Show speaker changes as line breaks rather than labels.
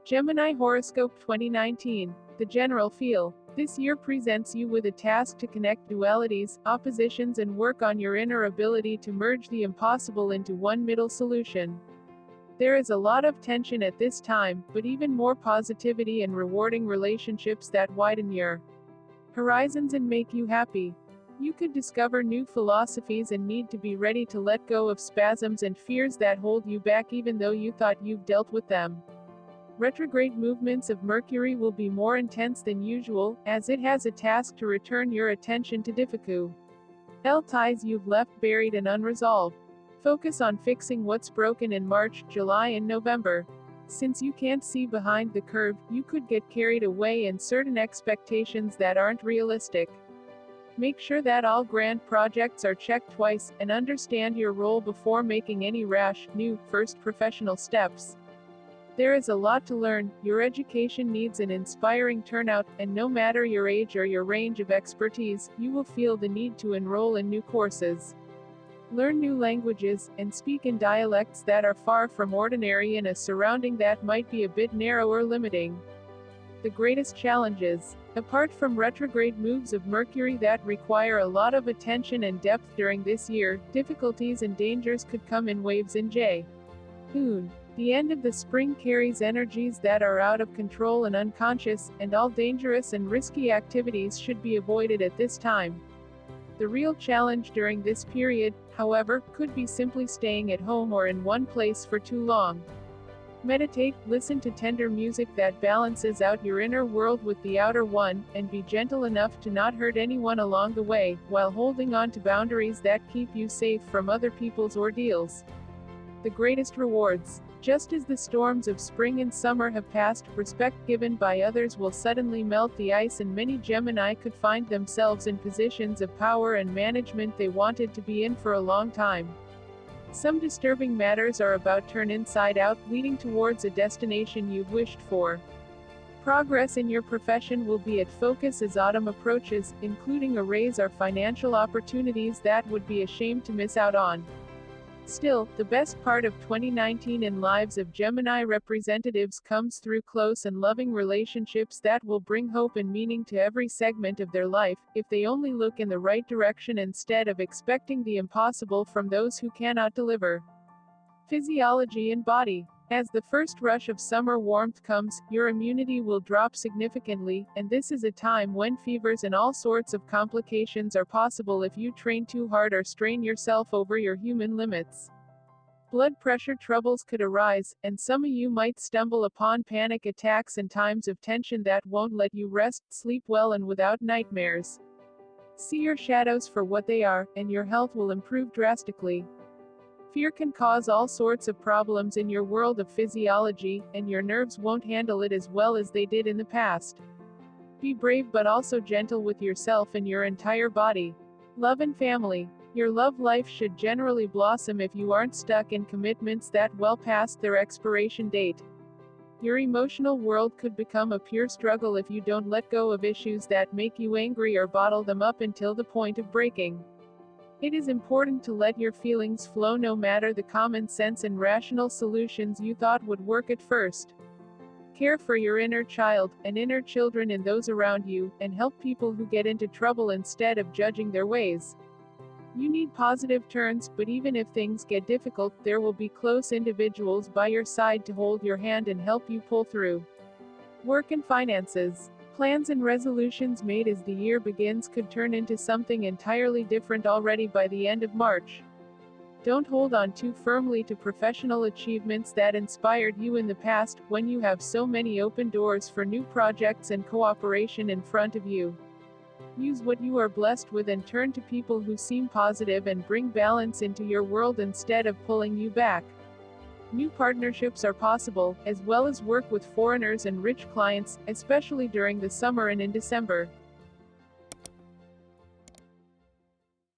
Gemini Horoscope 2019. The general feel. This year presents you with a task to connect dualities, oppositions, and work on your inner ability to merge the impossible into one middle solution. There is a lot of tension at this time, but even more positivity and rewarding relationships that widen your horizons and make you happy. You could discover new philosophies and need to be ready to let go of spasms and fears that hold you back even though you thought you've dealt with them. Retrograde movements of Mercury will be more intense than usual, as it has a task to return your attention to difficult ties you've left buried and unresolved. Focus on fixing what's broken in March, July and November. Since you can't see behind the curve, you could get carried away in certain expectations that aren't realistic. Make sure that all grand projects are checked twice, and understand your role before making any rash, new, first professional steps. There is a lot to learn, your education needs an inspiring turnout, and no matter your age or your range of expertise, you will feel the need to enroll in new courses. Learn new languages, and speak in dialects that are far from ordinary in a surrounding that might be a bit narrow or limiting. The greatest challenges. Apart from retrograde moves of Mercury that require a lot of attention and depth during this year, difficulties and dangers could come in waves in June. The end of the spring carries energies that are out of control and unconscious, and all dangerous and risky activities should be avoided at this time. The real challenge during this period, however, could be simply staying at home or in one place for too long. Meditate, listen to tender music that balances out your inner world with the outer one, and be gentle enough to not hurt anyone along the way, while holding on to boundaries that keep you safe from other people's ordeals. The greatest rewards. Just as the storms of spring and summer have passed, respect given by others will suddenly melt the ice, and many Gemini could find themselves in positions of power and management they wanted to be in for a long time. Some disturbing matters are about to turn inside out, leading towards a destination you've wished for. Progress in your profession will be at focus as autumn approaches, including a raise or financial opportunities that would be a shame to miss out on. Still, the best part of 2019 in lives of Gemini representatives comes through close and loving relationships that will bring hope and meaning to every segment of their life, if they only look in the right direction instead of expecting the impossible from those who cannot deliver. Physiology and body. As the first rush of summer warmth comes, your immunity will drop significantly, and this is a time when fevers and all sorts of complications are possible if you train too hard or strain yourself over your human limits. Blood pressure troubles could arise, and some of you might stumble upon panic attacks and times of tension that won't let you rest, sleep well, and without nightmares. See your shadows for what they are, and your health will improve drastically. Fear can cause all sorts of problems in your world of physiology, and your nerves won't handle it as well as they did in the past. Be brave but also gentle with yourself and your entire body. Love and family. Your love life should generally blossom if you aren't stuck in commitments that well past their expiration date. Your emotional world could become a pure struggle if you don't let go of issues that make you angry or bottle them up until the point of breaking. It is important to let your feelings flow no matter the common sense and rational solutions you thought would work at first. Care for your inner child, and inner children and those around you, and help people who get into trouble instead of judging their ways. You need positive turns, but even if things get difficult, there will be close individuals by your side to hold your hand and help you pull through. Work and finances. Plans and resolutions made as the year begins could turn into something entirely different already by the end of March. Don't hold on too firmly to professional achievements that inspired you in the past, when you have so many open doors for new projects and cooperation in front of you. Use what you are blessed with and turn to people who seem positive and bring balance into your world instead of pulling you back. New partnerships are possible, as well as work with foreigners and rich clients, especially during the summer and in December.